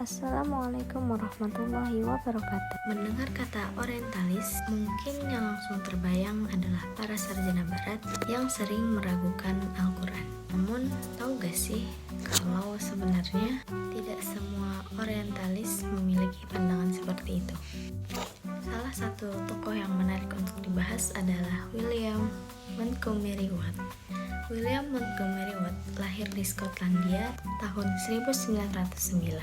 Assalamualaikum warahmatullahi wabarakatuh. Mendengar kata orientalis, mungkin yang langsung terbayang adalah para sarjana barat yang sering meragukan Al-Quran. Namun, tahu gak sih kalau sebenarnya tidak semua orientalis memiliki pandangan seperti itu? Salah satu tokoh yang menarik untuk dibahas adalah William Montgomery Watt. William Montgomery Watt lahir di Skotlandia tahun 1909.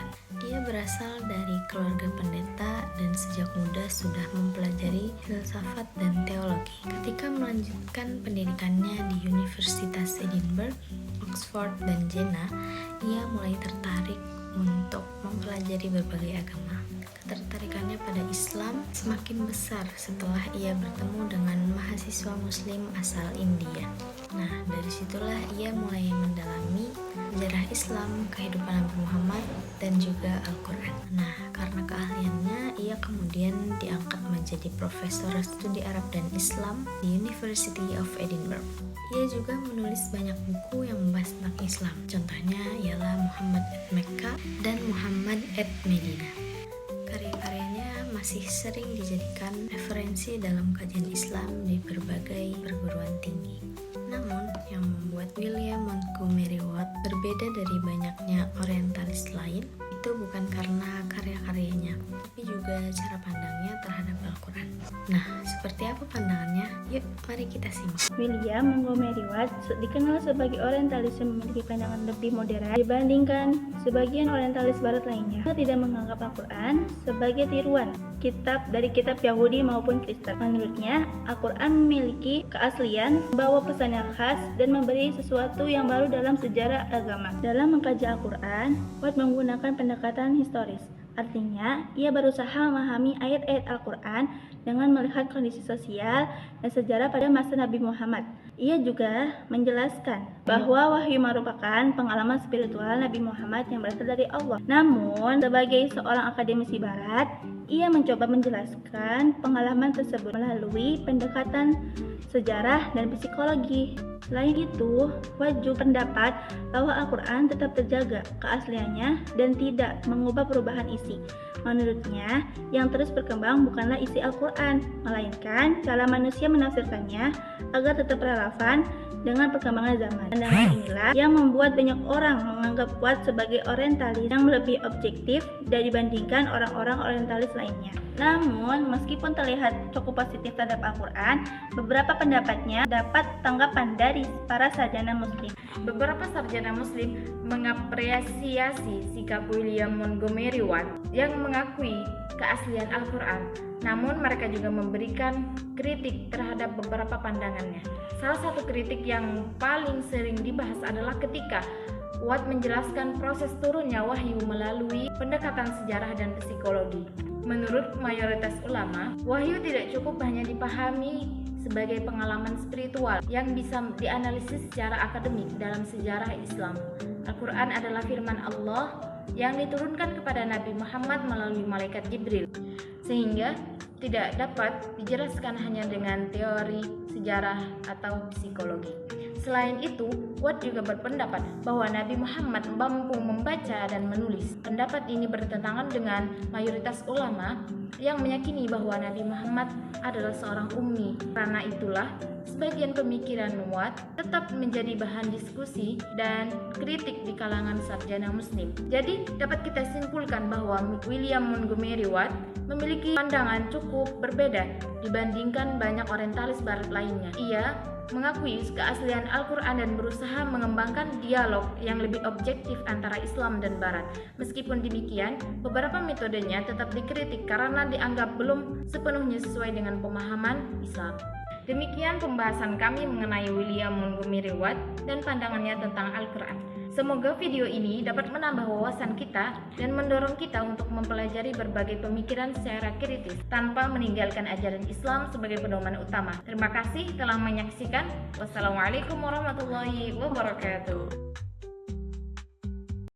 Ia berasal dari keluarga pendeta dan sejak muda sudah mempelajari filsafat dan teologi. Ketika melanjutkan pendidikannya di Universitas Edinburgh, Oxford, dan Jena, ia mulai tertarik untuk mempelajari berbagai agama. Ketertarikannya pada Islam semakin besar setelah ia bertemu dengan mahasiswa muslim asal India. Nah, dari situlah ia mulai mendalami sejarah Islam, kehidupan Nabi Muhammad, dan juga Al-Quran. Nah, karena keahliannya, ia kemudian diangkat menjadi profesor studi Arab dan Islam di University of Edinburgh. Ia juga menulis banyak buku yang membahas tentang Islam. Contohnya ialah Muhammad at Mekah dan Muhammad at Medina. Karya-karyanya masih sering dijadikan referensi dalam kajian Islam di berbagai perguruan tinggi. Namun, yang membuat William Montgomery Watt berbeda dari banyaknya orientalis lain itu bukan karena karya-karyanya, tapi juga cara pandangnya terhadap Al-Quran. Nah, seperti apa pandangannya? Yuk, mari kita simak. William Montgomery Watt dikenal sebagai orientalis yang memiliki pandangan lebih moderat dibandingkan sebagian orientalis barat lainnya. Dia tidak menganggap Al-Quran sebagai tiruan dari kitab Yahudi maupun Kristen. Menurutnya, Al-Quran memiliki keaslian, membawa pesan yang khas, dan memberi sesuatu yang baru dalam sejarah agama. Dalam mengkaji Al-Quran, Watt menggunakan pendekatan historis. Artinya, ia berusaha memahami ayat-ayat Al-Quran dengan melihat kondisi sosial dan sejarah pada masa Nabi Muhammad. Ia juga menjelaskan bahwa wahyu merupakan pengalaman spiritual Nabi Muhammad yang berasal dari Allah. Namun, sebagai seorang akademisi barat, ia mencoba menjelaskan pengalaman tersebut melalui pendekatan sejarah dan psikologi. Selain itu, Watt juga pendapat bahwa Al-Quran tetap terjaga keasliannya dan tidak mengubah perubahan isi. Menurutnya, yang terus berkembang bukanlah isi Al-Quran, melainkan cara manusia menafsirkannya agar tetap relevan dengan perkembangan zaman. Pandangan inilah yang membuat banyak orang menganggap Watt sebagai orientalis yang lebih objektif dibandingkan orang-orang orientalis lainnya. Namun, meskipun terlihat cukup positif terhadap Al-Quran, beberapa pendapatnya dapat tanggapan dari para sarjana muslim. Beberapa sarjana muslim mengapresiasi sikap William Montgomery Watt yang mengakui keaslian Al-Quran. Namun mereka juga memberikan kritik terhadap beberapa pandangannya. Salah satu kritik yang paling sering dibahas adalah ketika Watt menjelaskan proses turunnya wahyu melalui pendekatan sejarah dan psikologi. Menurut mayoritas ulama, wahyu tidak cukup hanya dipahami sebagai pengalaman spiritual yang bisa dianalisis secara akademik dalam sejarah Islam. Al-Quran adalah firman Allah yang diturunkan kepada Nabi Muhammad melalui malaikat Jibril, sehingga tidak dapat dijelaskan hanya dengan teori, sejarah, atau psikologi. Selain itu, Watt juga berpendapat bahwa Nabi Muhammad mampu membaca dan menulis. Pendapat ini bertentangan dengan mayoritas ulama yang meyakini bahwa Nabi Muhammad adalah seorang ummi. Karena itulah, sebagian pemikiran Watt tetap menjadi bahan diskusi dan kritik di kalangan sarjana muslim. Jadi, dapat kita simpulkan bahwa William Montgomery Watt memiliki pandangan cukup berbeda dibandingkan banyak orientalis barat lainnya. Ia mengakui keaslian Al-Quran dan berusaha mengembangkan dialog yang lebih objektif antara Islam dan Barat. Meskipun demikian, beberapa metodenya tetap dikritik karena dianggap belum sepenuhnya sesuai dengan pemahaman Islam. Demikian pembahasan kami mengenai William Montgomery Watt dan pandangannya tentang Al-Quran. Semoga video ini dapat menambah wawasan kita dan mendorong kita untuk mempelajari berbagai pemikiran secara kritis tanpa meninggalkan ajaran Islam sebagai pedoman utama. Terima kasih telah menyaksikan. Wassalamualaikum warahmatullahi wabarakatuh.